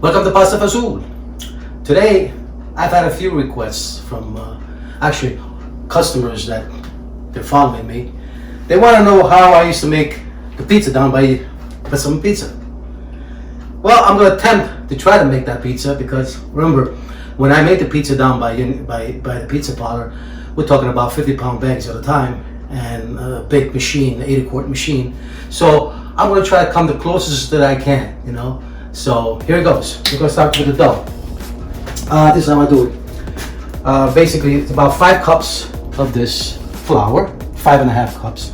Welcome to Pasta Fazool. Today, I've had a few requests from actually customers that they're following me. They want to know how I used to make the pizza down by some pizza. Well, I'm going to attempt to try to make that pizza because remember, when I made the pizza down by the pizza parlor, we're talking about 50-pound bags at a time and a big machine, an 80-quart machine. So I'm going to try to come the closest that I can, you know. So here it goes. We're going to start with the dough. This is how I do it. Basically, it's about 5 cups of this flour, 5.5 cups,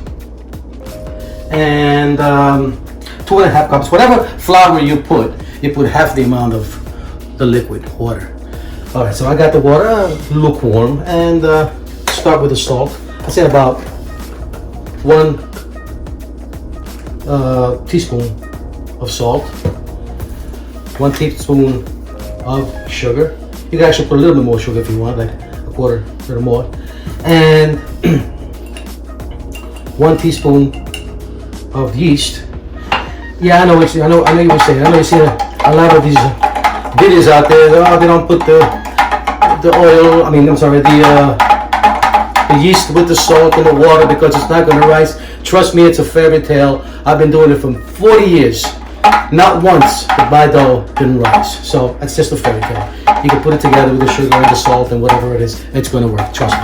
and 2.5 cups. Whatever flour you put half the amount of the liquid water. All right, so I got the water lukewarm, and start with the salt. I said about 1 teaspoon of salt. 1 teaspoon of sugar. You can actually put a little bit more sugar if you want, like a quarter or more. And 1 teaspoon of yeast. Yeah, I know you were saying. I know you see a lot of these videos out there. They don't put the oil. I'm sorry, the yeast with the salt and the water because it's not going to rise. Trust me, it's a fairy tale. I've been doing it for 40 years. Not once did my dough didn't rise. So it's just a fairy tale. You can put it together with the sugar and the salt and whatever it is. It's going to work. Trust me.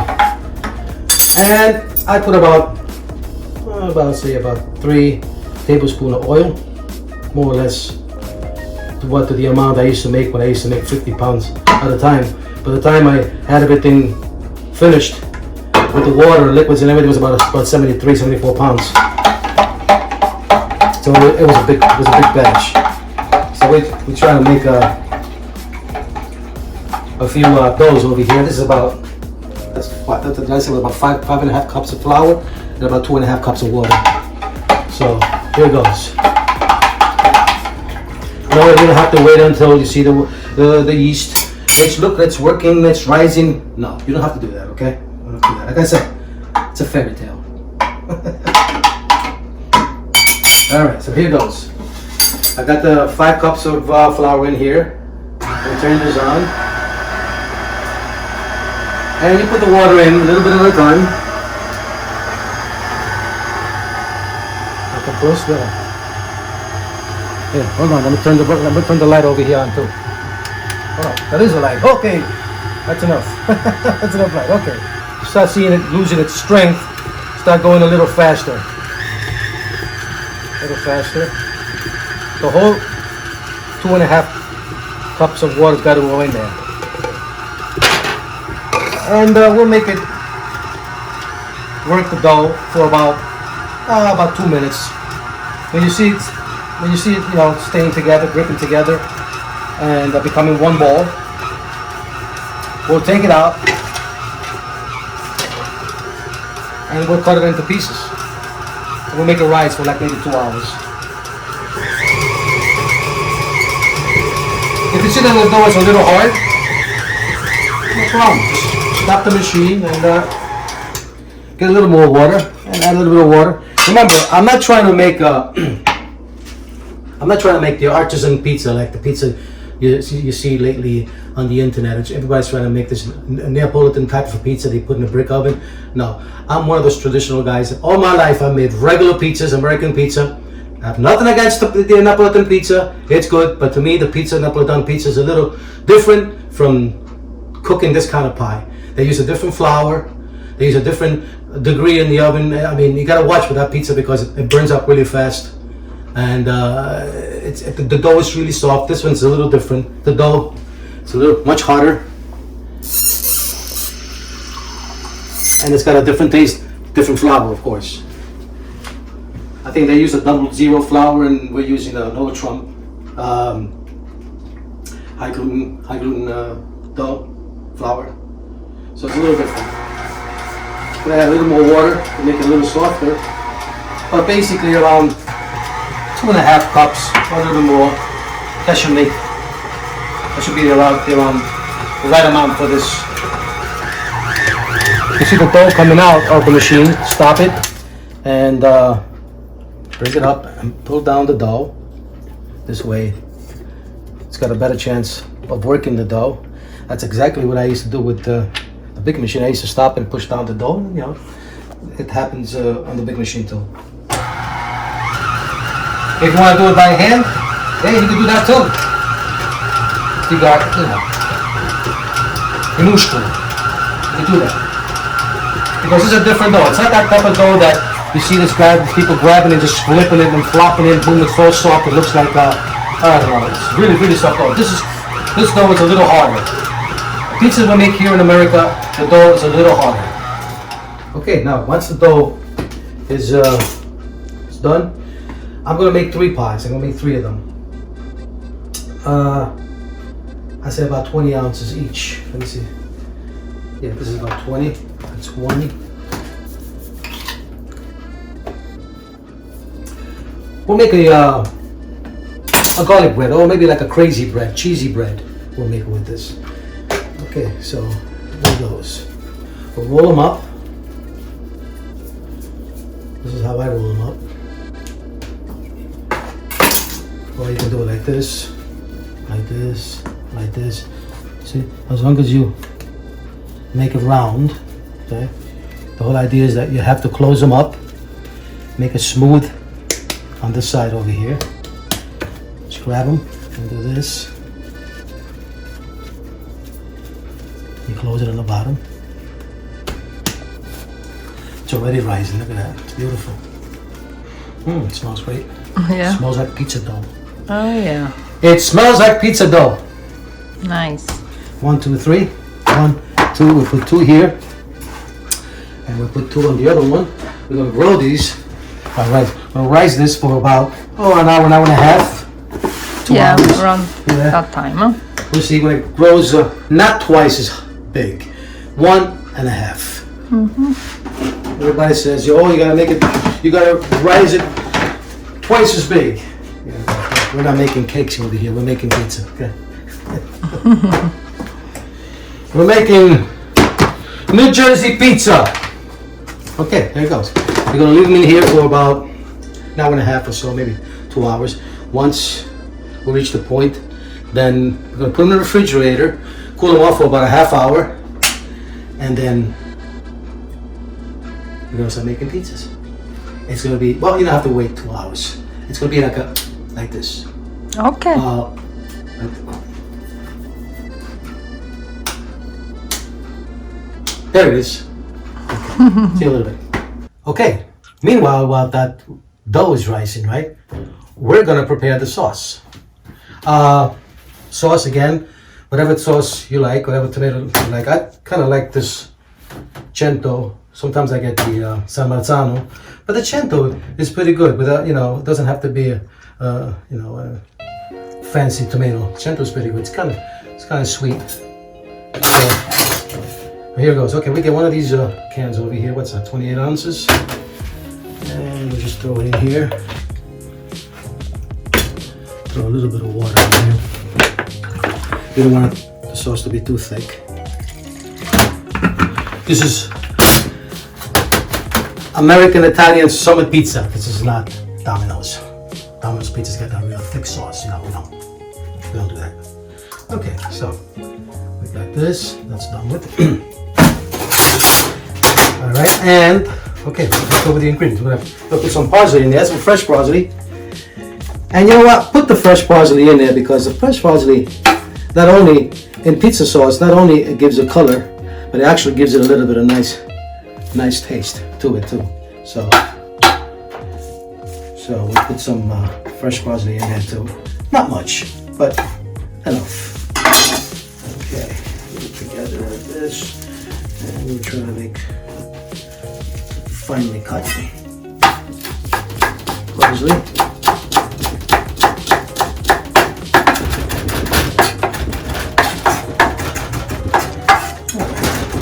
And I put about 3 tablespoons of oil, more or less, to the amount I used to make when I used to make 50 pounds at a time. By the time I had everything finished with the water, liquids, and everything, was about 73, 74 pounds. So it was a big batch. So we try to make a few doughs over here. This is about about 5.5 cups of flour and about 2.5 cups of water. So here it goes. No, you don't have to wait until you see the yeast. It's working, it's rising. No, you don't have to do that. Okay, you don't have to do that. Like I said, it's a fairy tale. Alright, so here goes. I got the 5 cups of flour in here. I'll turn this on. And you put the water in a little bit at a time. Like a close there. Here, hold on, let me turn the light over here on too. Hold on, that is a light. Okay, that's enough. That's enough light, okay. You start seeing it losing its strength, start going a little faster. A little faster. The whole 2.5 cups of water's got to go in there, and we'll make it work the dough for about 2 minutes. When you see it, you know, staying together, gripping together, and becoming one ball, we'll take it out and we'll cut it into pieces. We'll make it rise for like maybe 2 hours. If you see that the dough is a little hard, no problem. Just stop the machine and get a little more water and add a little bit of water. Remember, I'm not trying to make the artisan pizza like the pizza you see lately on the internet. Everybody's trying to make this Neapolitan type of pizza they put in a brick oven. No, I'm one of those traditional guys. All my life I've made regular pizzas, American pizza. I have nothing against the Neapolitan pizza. It's good, but to me the Neapolitan pizza is a little different from cooking this kind of pie. They use a different flour. They use a different degree in the oven. You gotta watch with that pizza because it burns up really fast. And the dough is really soft. This one's a little different. The dough is a little much harder, and it's got a different taste, different flour, of course. I think they use a 00 flour, and we're using a no Trump high gluten dough flour. So it's a little different. I'm gonna add a little more water to make it a little softer, but basically around 2.5 cups, or a little bit more. That should be around the right amount for this. You see the dough coming out of the machine. Stop it and bring it up and pull down the dough this way. It's got a better chance of working the dough. That's exactly what I used to do with the big machine. I used to stop and push down the dough. You know, it happens on the big machine too. If you want to do it by hand, hey, you can do that too. You got, you know, minuscule. You can do that. Because it's a different dough. It's not that type of dough that you see people grabbing and just flipping it and flopping it, boom, it's all soft. It looks like, I don't know, it's really, really soft dough. This dough is a little harder. The pizzas we make here in America, the dough is a little harder. Okay, now once the dough is done, I'm gonna make 3 pies. I'm gonna make 3 of them. I say about 20 ounces each. Let me see. Yeah, this is about 20. That's 20. We'll make a garlic bread, or maybe like a crazy bread, cheesy bread. We'll make it with this. Okay, so there goes. We'll roll them up. This is how I roll them up. Or you can do it like this, like this, like this. See, as long as you make it round, okay? The whole idea is that you have to close them up, make it smooth on this side over here. Just grab them and do this. You close it on the bottom. It's already rising, look at that, it's beautiful. It smells great. Yeah. It smells like pizza dough. Oh yeah. It smells like pizza dough. Nice. 1, 2, 3. 1, 2, we put 2 here. And we put 2 on the other one. We're gonna grow these. All right, we're gonna rise this for about, an hour and a half. 2 hours. Around that time, huh? We'll see when it grows, not twice as big. 1.5. Everybody says, you gotta make it, you gotta rise it twice as big. We're not making cakes over here, we're making pizza, okay? We're making New Jersey pizza. Okay, there it goes. We're gonna leave them in here for about an hour and a half or so, maybe 2 hours. Once we reach the point, then we're gonna put them in the refrigerator, cool them off for about a half hour, and then we're gonna start making pizzas. It's gonna be, well, you don't have to wait 2 hours. It's gonna be like this. Okay. There it is. Okay. See you a little bit. Okay. Meanwhile, while that dough is rising, right, we're gonna prepare the sauce. Sauce again, whatever sauce you like, whatever tomato you like. I kind of like this Cento. Sometimes I get the San Marzano, but the Cento is pretty good. Without, it doesn't have to be a fancy tomato. Cento is pretty good. It's kind of sweet. So here it goes. Okay, we get one of these cans over here. What's that? 28 ounces, and we'll just throw it in here. Throw a little bit of water in here. You don't want the sauce to be too thick. This is American Italian summer pizza. This is not Domino's. Domino's pizza's got that real thick sauce. No, we don't do that. Okay, so we got this. That's done with. All right, and okay, let's go with the ingredients. We're gonna put some parsley in there, some fresh parsley. And you know what? Put the fresh parsley in there because the fresh parsley, not only in pizza sauce, not only it gives a color, but it actually gives it a little bit of nice taste to it too. So we'll put some fresh parsley in there too. Not much, but enough. Okay, put it together like this, and we'll try to make finely cut parsley.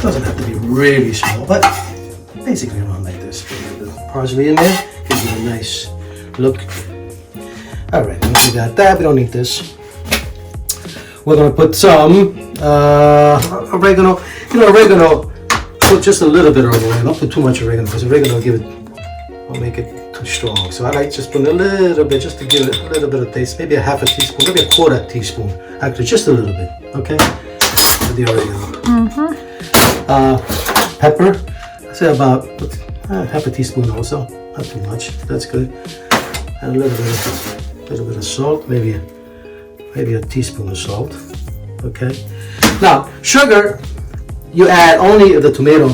Doesn't have to be really small, but basically around like this. Put the parsley in there, gives it a nice look. All right, once we got that, we don't need this. We're gonna put some oregano. Oregano. Put just a little bit of oregano. Don't put too much oregano because oregano will make it too too strong. So I like just put a little bit, just to give it a little bit of taste. Maybe a half a teaspoon, maybe a quarter teaspoon. Actually, just a little bit, okay? With the oregano. Pepper, I say about half a teaspoon also. Not too much, that's good. And a little bit of salt, maybe a teaspoon of salt, okay? Now, sugar, you add only if the tomato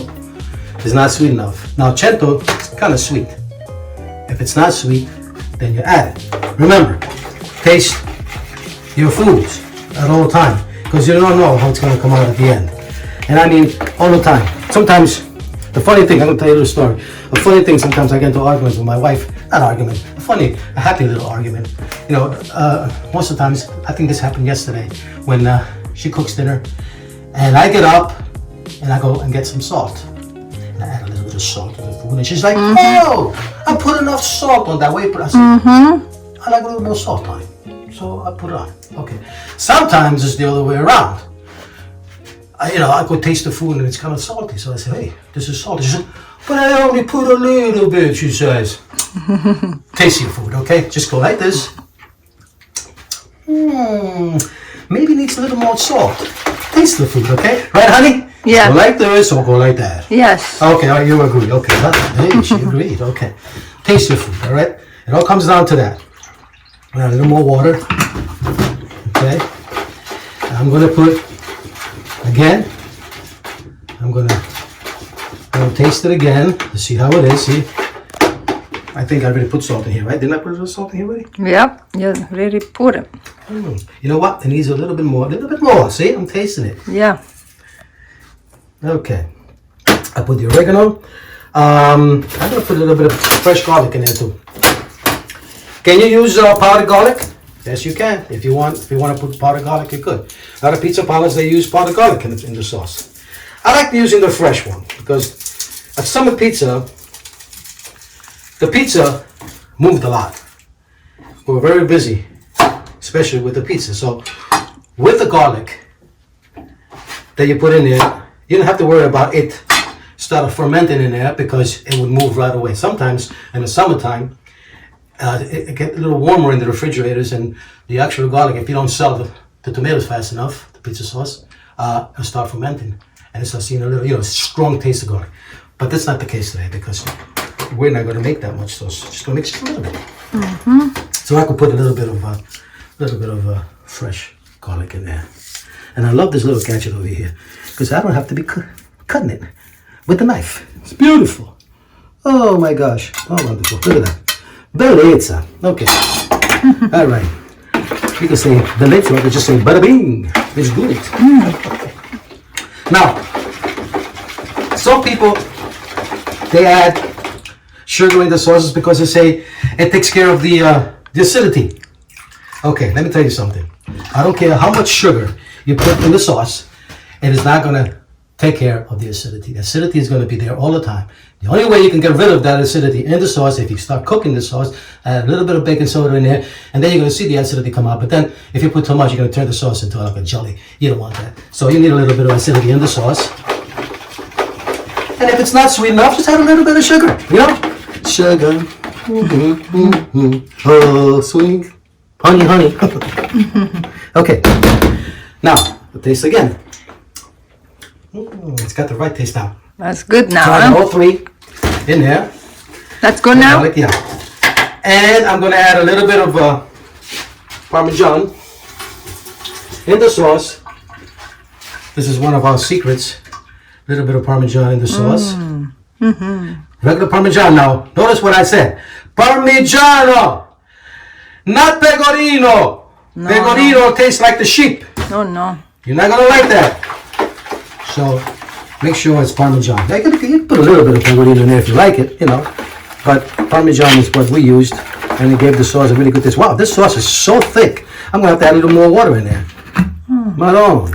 is not sweet enough. Now, cento is kind of sweet. If it's not sweet, then you add it. Remember, taste your foods at all time, because you don't know how it's going to come out at the end. And I mean, all the time. Sometimes, the funny thing, I'm going to tell you a little story. A funny thing, sometimes I get into arguments with my wife. Not argument, a happy little argument. You know, most of the times, I think this happened yesterday, when she cooks dinner, and I get up, and I go and get some salt. And I add a little bit of salt to the food, and she's like, "Oh, I put enough salt on that way." I said, "I like a little more salt on it," so I put it on. Okay. Sometimes it's the other way around. I go taste the food and it's kind of salty, so I say, "Hey, this is salty." She said, "But I only put a little bit," she says. Taste your food, okay? Just go like this. Maybe needs a little more salt. Taste the food, okay? Right, honey? Yeah. Go like this or go like that. Yes. Okay, you agree. Okay, hey, she agreed. Okay. Taste your food, all right? It all comes down to that. Add a little more water. Okay. I'm going to put, again, I'm going to taste it again to see how it is. See? I think I already put salt in here, right? Didn't I put a little salt in here already? Yep, you really put it. You know what? It needs a little bit more. See? I'm tasting it. Yeah. Okay. I put the oregano. I'm going to put a little bit of fresh garlic in there too. Can you use powdered garlic? Yes, you can. If you want to put powdered garlic, you could. A lot of pizza parlors, they use powdered garlic in the sauce. I like using the fresh one because at Summer Pizza, the pizza moved a lot. We were very busy, especially with the pizza. So with the garlic that you put in there, you don't have to worry about it start fermenting in there because it would move right away. Sometimes in the summertime, it gets a little warmer in the refrigerators, and the actual garlic, if you don't sell the tomatoes fast enough, the pizza sauce, it'll start fermenting and it starts seeing a little, strong taste of garlic. But that's not the case today because we're not going to make that much sauce. Just going to mix just a little bit. So I could put a little bit of fresh garlic in there. And I love this little gadget over here because I don't have to be cutting it with the knife. It's beautiful. Oh my gosh. Oh, wonderful. Look at that. Bellezza. Okay. All right. You can say bellezza, or you just say bada bing. It's good. Now, some people, they add sugar in the sauces because they say it takes care of the acidity. Okay, let me tell you something. I don't care how much sugar you put in the sauce, it is not going to take care of the acidity. The acidity is going to be there all the time. The only way you can get rid of that acidity in the sauce, if you start cooking the sauce, add a little bit of baking soda in there, and then you're going to see the acidity come out. But then, if you put too much, you're going to turn the sauce into like a jelly. You don't want that. So you need a little bit of acidity in the sauce. And if it's not sweet enough, just add a little bit of sugar. Sugar. Oh, sweet. Honey. Okay. Now, the taste again. It's got the right taste now. That's good now. Try all three in there. That's good now? Yeah. And I'm going to add a little bit of Parmesan in the sauce. This is one of our secrets. A little bit of Parmesan in the sauce. Regular Parmesan now. Notice what I said. Parmigiano. Not pecorino. No, Pecorino tastes like the sheep. No. You're not going to like that. So make sure it's Parmesan. You can put a little bit of pecorino in there if you like it, But Parmesan is what we used, and it gave the sauce a really good taste. Wow, this sauce is so thick. I'm going to have to add a little more water in there. Maron.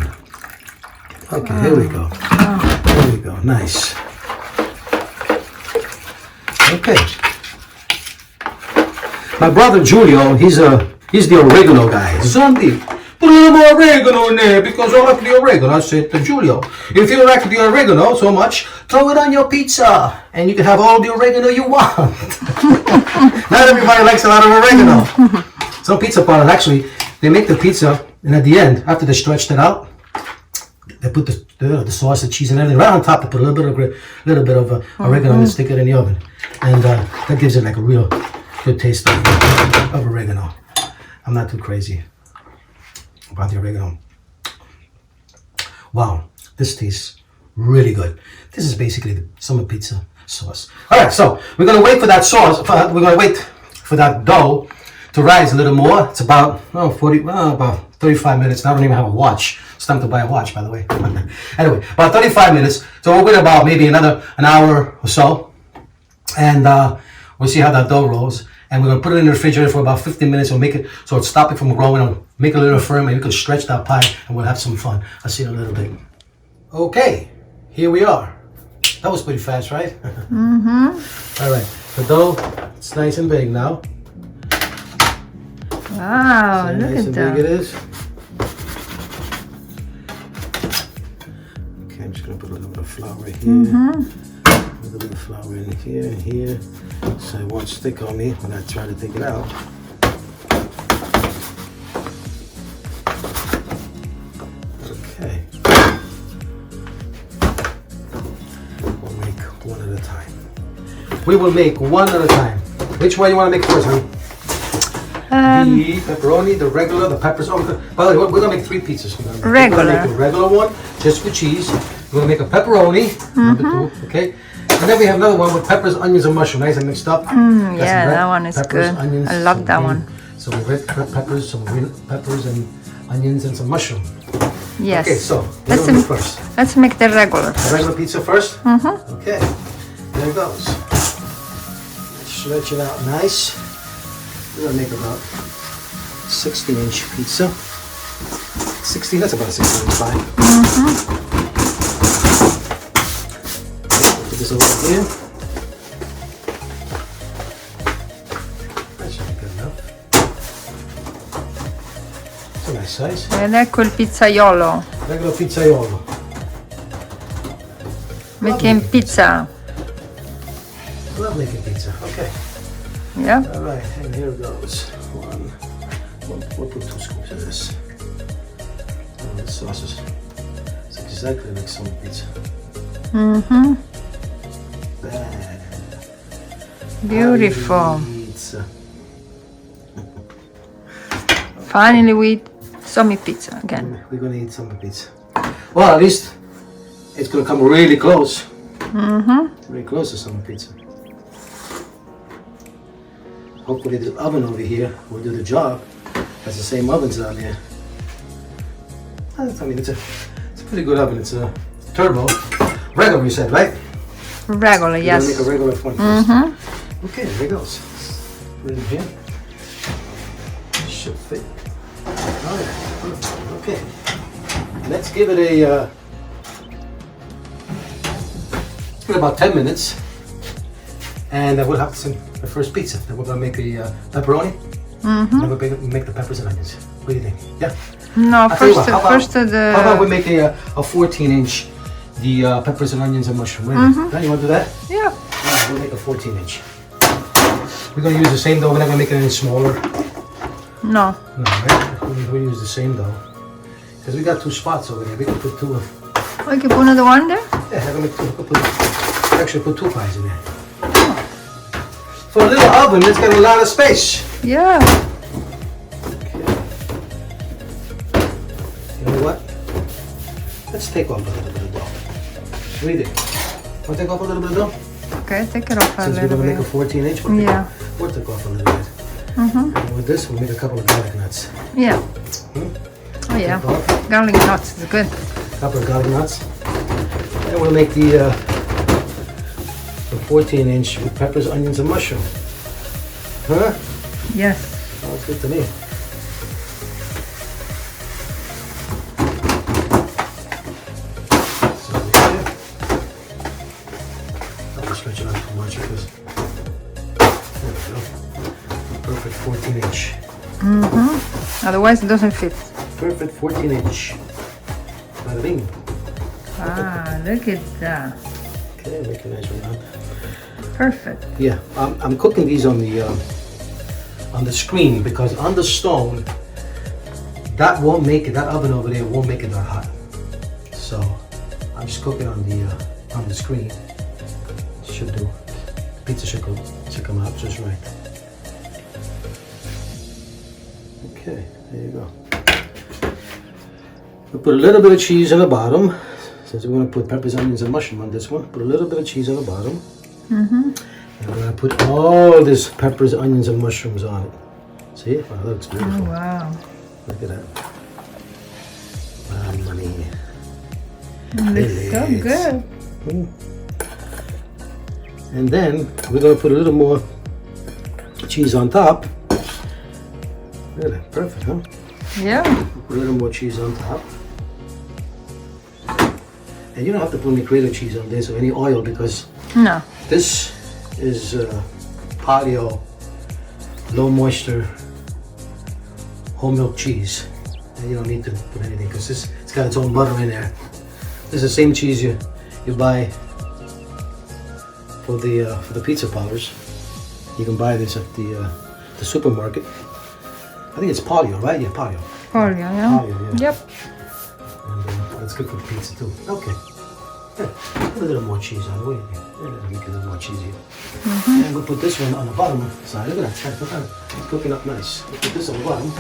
Okay, here we go. There we go. Nice. Okay. My brother Giulio, he's the oregano guy. Zombie, put a little more oregano in there because I like the oregano. I said to Julio, if you like the oregano so much, throw it on your pizza and you can have all the oregano you want. Not everybody likes a lot of oregano. Some pizza parlors, actually, they make the pizza and at the end, after they stretched it out, they put the sauce, the cheese, and everything right on top. They put a little bit of oregano and stick it in the oven, and that gives it like a real good taste of oregano. I'm not too crazy about the oregano. Wow, this tastes really good. This is basically the summer pizza sauce. All right, so we're gonna wait for that sauce. We're gonna wait for that dough to rise a little more. It's about about 35 minutes. I don't even have a watch. It's time to buy a watch, by the way. Anyway, about 35 minutes. So we'll wait about maybe an hour or so, and we'll see how that dough rolls. And we're gonna put it in the refrigerator for about 15 minutes. We'll make it so it stop it from growing. And make it a little firm, and you can stretch that pie, and we'll have some fun. I'll see you in a little bit. Okay, here we are. That was pretty fast, right? All right, the dough, it's nice and big now. Wow, See how look nice at and that. big it is. Okay, I'm just gonna put a little bit of flour here. A little bit of flour in here and here, so it won't stick on me when I try to take it out. Okay. We'll make one at a time. We will make one at a time. Which one you want to make first, honey? The pepperoni, the regular, the peppers. Oh, by the way, we're gonna make 3 pizzas. We're gonna make the regular one, just with cheese. We're gonna make a pepperoni, number 2, okay? And then we have another one with peppers, onions, and mushroom. Nice and mixed up. Yeah, that one is peppers, good. Onions, I love that one. Some red peppers, some green peppers, and onions, and some mushroom. Yes. Okay, so what do we do first? Let's make the regular. The regular pizza first? Okay, there it goes. Stretch it out nice. We're gonna make about 16-inch pizza. 16, that's about a 16-inch pie. Put this over here. That should be good enough. It's a nice size. Ed ecco il pizzaiolo. Regular pizzaiolo. Making pizza. Love making pizza. Okay. Yeah. All right, and here goes. We'll put 2 scoops of this. Oh, the sauce is exactly like some pizza. Bad. Beautiful. Pizza. Finally we eat some pizza again. We're gonna eat some pizza. Well, at least it's gonna come really close. Very close to some pizza. Hopefully the oven over here will do the job. That's the same ovens down there. I mean, it's a pretty good oven. It's a turbo. Regular, you said, right? Regular, You're yes. gonna make a regular one first. Okay, there it goes. Put it in here. Should fit. All right. Okay. Let's give it a about 10 minutes, and we'll have the first pizza. Then we're gonna make a pepperoni. And then we'll make the peppers and onions. What do you think? Yeah. No, I'll tell you first, what, the. How about we make a 14-inch, the peppers and onions and mushroom? Right? You want to do that? Yeah. All right, we'll make a 14-inch. We're gonna use the same dough. We're not gonna make it any smaller. No. No, right? We'll use the same dough because we got 2 spots over there. We can put 2. Oh, you can put another one there? Yeah, I'm gonna actually put 2 pies in there. For a little oven, it's got a lot of space. Yeah. Okay. You know what? Let's take off a little bit of dough. What do you think? Want to take off a little bit of dough? Okay, take it off a Since we're little gonna make a bit. 14-inch, we'll take off a little bit. And with this, we'll make a couple of garlic nuts. Yeah. Oh yeah. Take off. Garlic nuts is good. A couple of garlic nuts. And we'll make the 14-inch with peppers, onions, and mushroom. Huh? Yes. Sounds good to me. So there. I'll stretch it out too much because there we go. Perfect 14-inch. Otherwise it doesn't fit. perfect 14-inch. Bada bing. Ah, look at that. Okay, make a nice round. Perfect. Yeah, I'm cooking these on the screen because on the stone, that won't make it. That oven over there won't make it that hot. So I'm just cooking on the screen. Should do. Pizza should come out just right. Okay, there you go. We'll put a little bit of cheese on the bottom. Since we're going to put peppers, onions, and mushroom on this one, put a little bit of cheese on the bottom. And we're going to put all this peppers, onions, and mushrooms on it. See? Oh, that looks beautiful. Oh, wow. Look at that. Mamma mia. It looks so good. And then we're going to put a little more cheese on top. Look at that. Perfect, huh? Yeah. Put a little more cheese on top. And you don't have to put any grated cheese on this or any oil because No. this is paleo, low moisture, whole milk cheese. And you don't need to put anything because it's got its own butter in there. This is the same cheese you buy for the pizza parlors. You can buy this at the supermarket. I think it's paleo, right? Yeah, paleo. Polio, yeah? Paleo, yeah. Yep. And it's good for pizza too. Okay. Yeah, put a little more cheese on the way. Yeah, that'll make it a little more cheesy. And we'll put this one on the bottom side. Look at that. Look at that. It's cooking up nice. We'll put this on the bottom.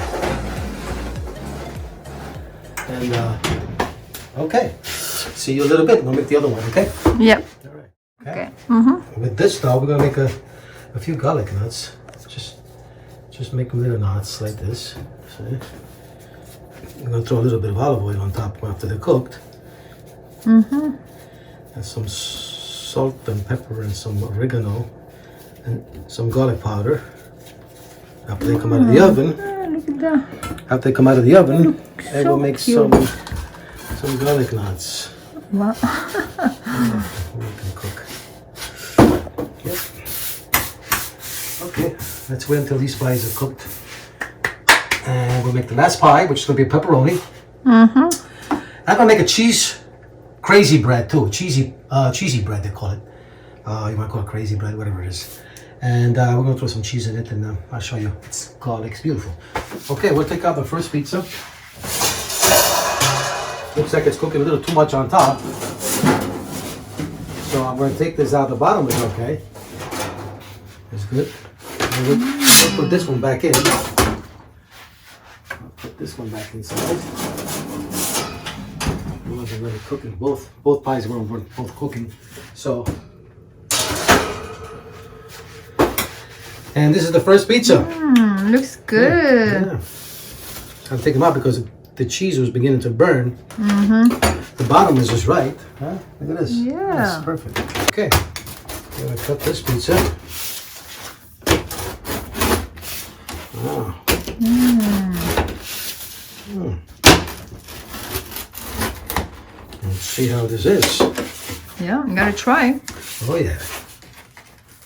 And okay. See you a little bit. We'll make the other one, okay? Yep. All right. Okay. With this though, we're gonna make a few garlic knots. Just make them little knots like this. See? I'm gonna throw a little bit of olive oil on top after they're cooked. And some salt and pepper and some oregano and some garlic powder. After they come out of the oven, Ah, look at that. after they come out of the oven, and so we'll make cute. some garlic knots. Wow. We can cook. Yep. Okay, let's wait until these pies are cooked. And we'll make the last pie, which is going to be a pepperoni. I'm going to make a cheese crazy bread too. Cheesy bread, they call it. You might call it crazy bread, whatever it is. And we're going to throw some cheese in it and I'll show you. It's garlic, it's beautiful. Okay, we'll take out the first pizza. Looks like it's cooking a little too much on top. So I'm going to take this out. The bottom is okay. It's good. And we'll put this one back in. I'll put this one back inside. It wasn't really cooking. Both pies were both cooking. So, and this is the first pizza. Looks good. Yeah. I'll take them out because the cheese was beginning to burn. The bottom is just right. Huh? Look at this. Yeah. That's perfect. Okay. I'm gonna cut this pizza. Wow. Let's see how this is. Yeah, you gotta try. Oh yeah.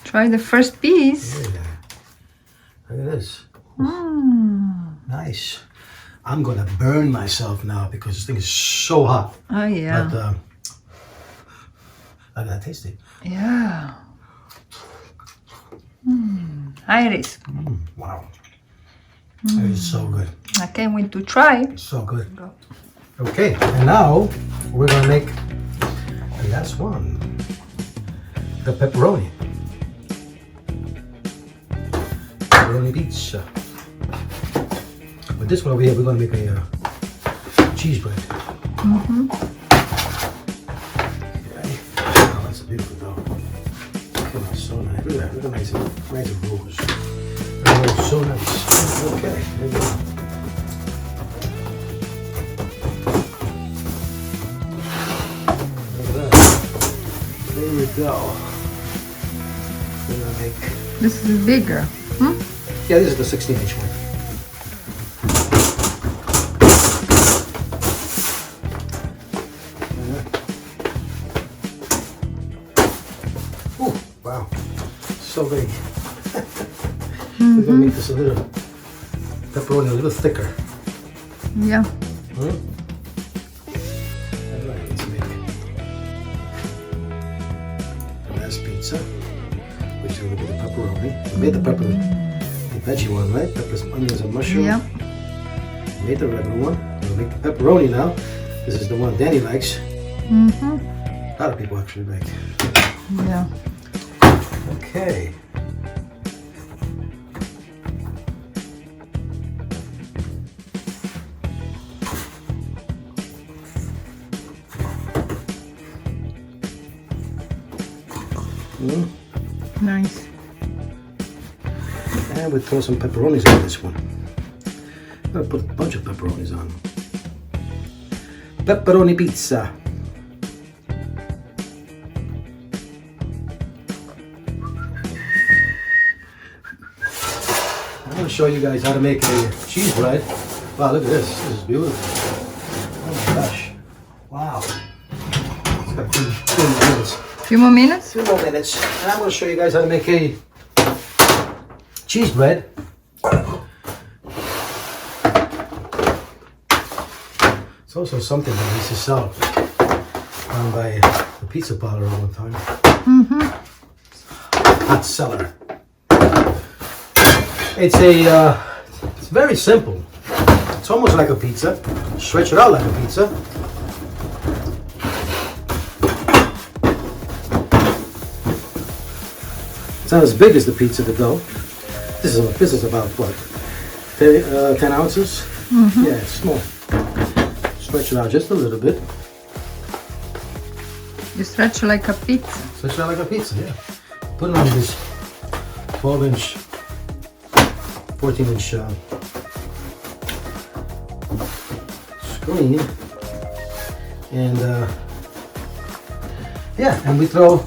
Try the first piece. Oh yeah. Look at this. Nice. I'm gonna burn myself now because this thing is so hot. Oh, yeah. But I gotta taste it. Yeah. Here it is. Wow. It is so good. I can't wait to try. So good. Okay, and now we're gonna make the last one. The pepperoni. Pepperoni pizza. With this one over here, we're gonna make a cheese bread. Okay. Oh, that's beautiful though. Come on, so nice. Look at that. Look at nice and rose. Oh, so nice. Okay, there we go. There we go. We're gonna make. This is bigger. Yeah, this is the 16-inch one. Oh, wow. So big. We're gonna make this a little pepperoni a little thicker. Yeah. Alright, let's make the last pizza, which is going to be the pepperoni. We made the veggie one, right? Peppers, onions, and mushroom. Yeah. We made the regular one. We'll make the pepperoni now. This is the one Danny likes. Mm-hmm. A lot of people actually like. Yeah. Okay. Nice. And we throw some pepperonis on this one. I'm gonna put a bunch of pepperonis on. Pepperoni pizza. I'm gonna show you guys how to make a cheese bread. Wow, look at this. This is beautiful. Oh my gosh. Wow. It's got two more minutes. Few more minutes? 2 more minutes. And I'm gonna show you guys how to make a cheese bread. It's also something that I used to sell by the pizza parlor all the time. Hot seller. It's very simple. It's almost like a pizza. Stretch it out like a pizza. It's not as big as the pizza to go. This is about what? 10 ounces? Yeah, it's small. Stretch it out just a little bit. You stretch like a pizza. Stretch it out like a pizza, yeah. Put it on this 12-inch, 14-inch screen. And yeah, and we throw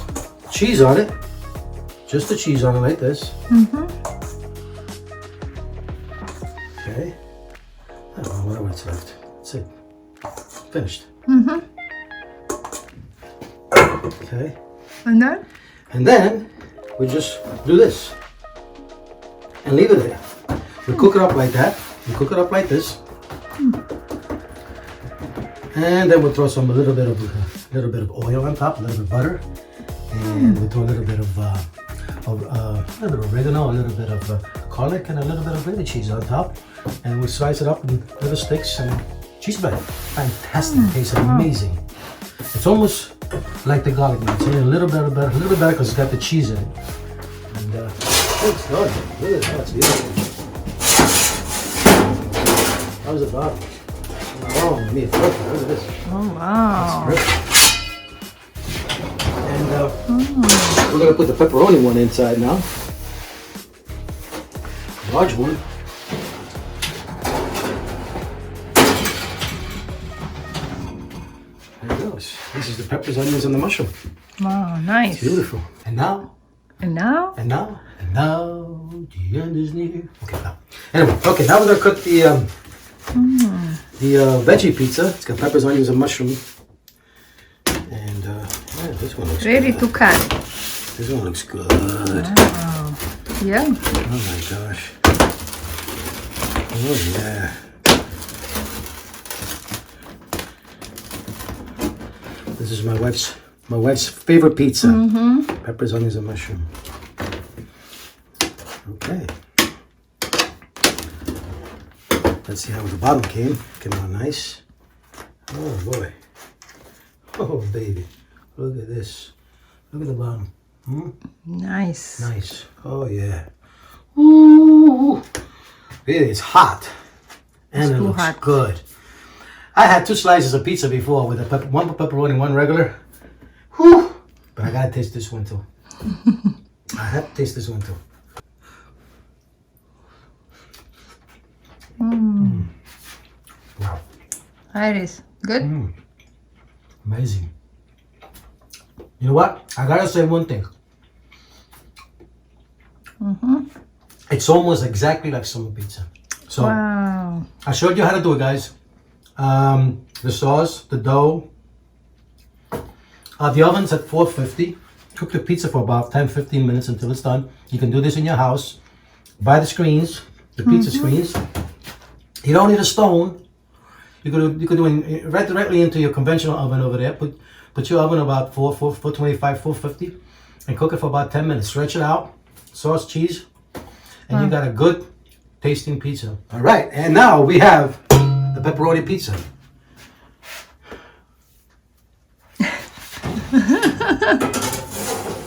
cheese on it. Just the cheese on it like this. Okay. I don't know, whatever it's left. That's it. Finished. Okay. And then? And then we just do this and leave it there. We cook it up like that. We cook it up like this. And then we'll throw a little bit of oil on top, a little bit of butter, and we throw a little bit of oregano, a little bit of garlic, and a little bit of grated cheese on top. And we slice it up in little sticks and cheese bread. Fantastic, tastes amazing. It's almost like the garlic meat. It's a little bit better because it's got the cheese in it. And it's good. Look at that, it's beautiful. How's the bottom? Oh, I mean, perfect. Look at this. Oh, wow. That's and we're gonna put the pepperoni one inside now. Large one. There it goes. This is the peppers, onions, and the mushroom. Wow, nice. It's beautiful. And now? And now? And now? And now the end is near. Okay, now. Anyway, okay, now we're gonna cook the veggie pizza. It's got peppers, onions, and mushroom. And yeah, this one looks Ready good. to cut. This one looks good. Wow. Yeah. Oh my gosh. Oh yeah. This is my wife's favorite pizza. Peppers, onions, and mushroom. Okay. Let's see how the bottom came. Came out nice. Oh boy. Oh baby. Look at this. Look at the bottom. Nice. Nice. Oh yeah. Ooh. Really, it's hot. And it too looks hot. good. I had 2 slices of pizza before with one pepperoni, one regular. Whew. But I gotta taste this one too. I have to taste this one too. Wow. Iris, good? Amazing. You know what? I gotta say one thing. It's almost exactly like summer pizza. So Wow. I showed you how to do it, guys. The sauce, the dough. The oven's at 450. Cook the pizza for about 10-15 minutes until it's done. You can do this in your house. Buy the screens, the pizza screens. You don't need a stone You could do it right directly into your conventional oven over there. Put your oven about 425, 450, and cook it for about 10 minutes. Stretch it out, sauce, cheese, and you got a good tasting pizza. All right, and now we have the pepperoni pizza.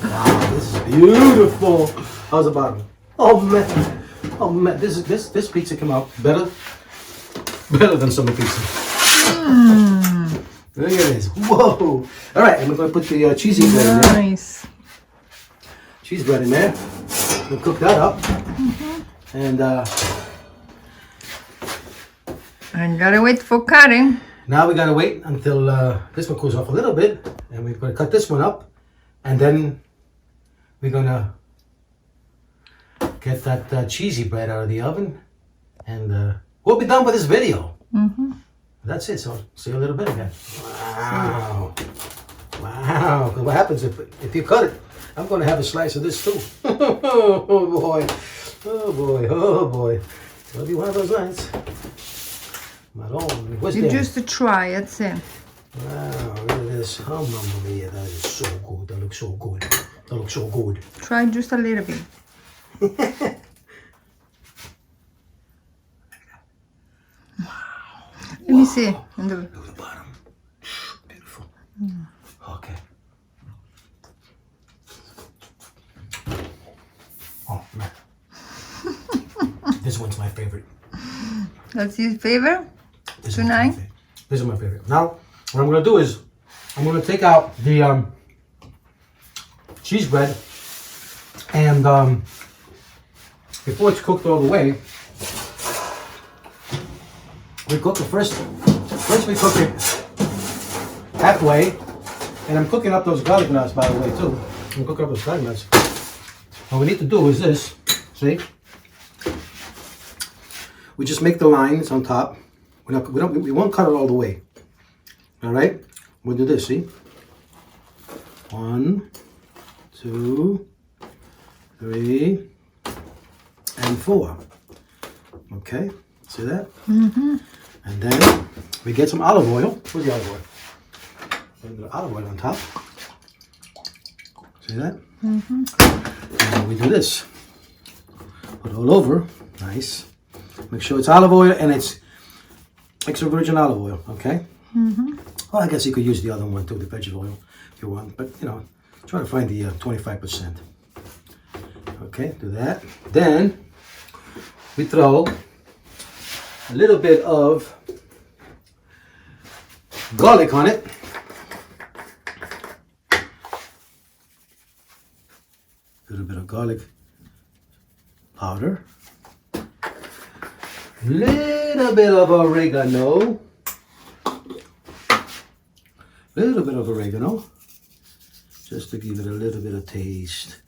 Wow, this is beautiful. How's the bottom? Oh man, this pizza came out better than summer pizza. Look at this. Whoa! All right, and we're gonna put the cheesy bread in there. Nice. Cheese bread in there. We'll cook that up, and gotta wait for cutting. now we gotta wait until this one cools off a little bit, and we're gonna cut this one up, and then we're gonna get that cheesy bread out of the oven, and we'll be done with this video. That's it. So see you a little bit again. Wow, wow. What happens if you cut it? I'm gonna have a slice of this too. Oh boy, oh boy, oh boy. It'll be one of those nights. Madonna, what's You there? just try, that's it. Wow, look at this. Oh, mamma mia, that is so good. That looks so good. That looks so good. Try just a little bit. Let me see. In the... Look at the bottom. Beautiful. Okay. Oh, man. This one's my favorite. That's his favorite? This Tonight? one's my favorite. This is my favorite. Now, what I'm going to do is, I'm going to take out the cheese bread, and before it's cooked all the way, we cook it first we cook it halfway, and I'm cooking up those garlic nuts, by the way, too. I'm cooking up those garlic nuts. What we need to do is this, see? We just make the lines on top. We won't cut it all the way. All right? We'll do this, see? 1, 2, 3, and 4. Okay? See that? And then we get some olive oil. Where's the olive oil? A little bit of olive oil on top. See that? And we do this. Put it all over. Nice. Make sure it's olive oil and it's extra virgin olive oil. Okay? Well, I guess you could use the other one too, the vegetable oil, if you want. But, you know, try to find the 25%. Okay, do that. Then we throw a little bit of garlic on it. A little bit of garlic powder. Little bit of oregano. Little bit of oregano. Just to give it a little bit of taste.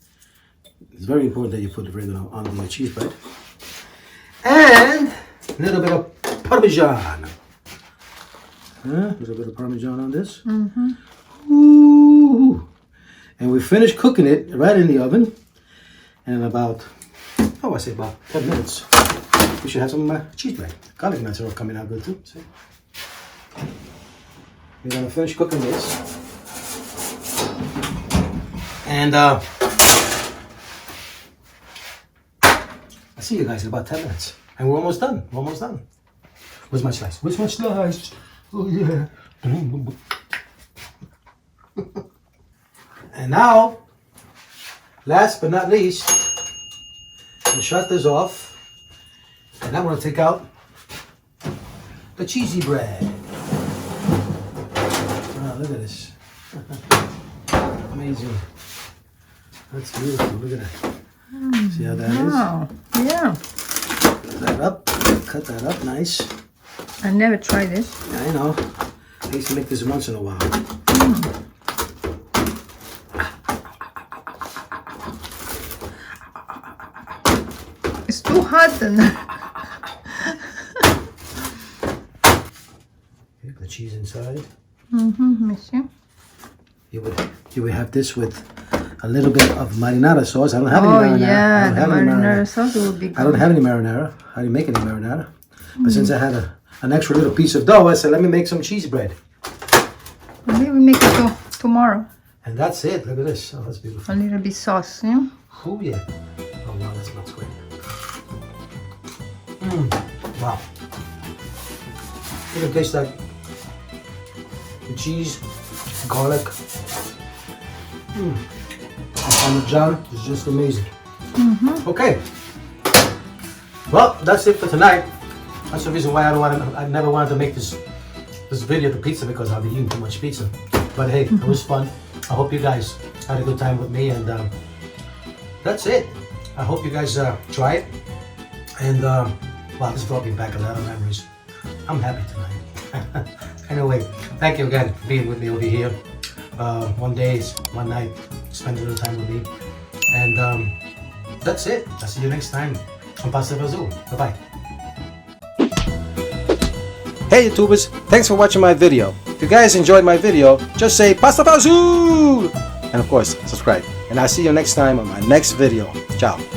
It's very important that you put the oregano on the cheese bread. And a little bit of Parmesan. A little bit of Parmesan on this. Ooh. And we finish cooking it right in the oven. And in about, I say about 10 minutes, we should have some cheese bread. Garlic nuts are all coming out good too. See? We're gonna finish cooking this. And I'll see you guys in about 10 minutes. And we're almost done. We're almost done. Where's my slice? Where's my slice? Oh yeah. And now, last but not least, we'll shut this off. And I'm gonna take out the cheesy bread. Wow, look at this. Amazing. That's beautiful. Look at that. See how that is? Wow. Yeah. Cut that up. Cut that up. Nice. I never tried this. Yeah, I know. I used to make this once in a while. It's too hot and The cheese inside. Monsieur. You would have this with a little bit of marinara sauce. I don't have any Oh marinara. I yeah, don't the have any marinara sauce would be good. I don't have any marinara. I didn't make any marinara. But since I had an extra little piece of dough. I said, let me make some cheese bread. Maybe we make it tomorrow. And that's it. Look at this. Oh, that's beautiful. A little bit sauce, yeah? Oh, yeah. Oh, wow, that smells great. Wow. You can taste that. The cheese, garlic. Parmesan is just amazing. Okay. Well, that's it for tonight. That's the reason why I never wanted to make this video, the pizza, because I'll be eating too much pizza. But hey, it was fun. I hope you guys had a good time with me, and that's it. I hope you guys try it. And wow, this brought me back a lot of memories. I'm happy tonight. Anyway, thank you again for being with me over here. One night, spend a little time with me. And that's it. I'll see you next time on Pasta Fazool. Bye-bye. Hey YouTubers, thanks for watching my video. If you guys enjoyed my video, just say Pasta Fazool! And of course, subscribe. And I'll see you next time on my next video. Ciao.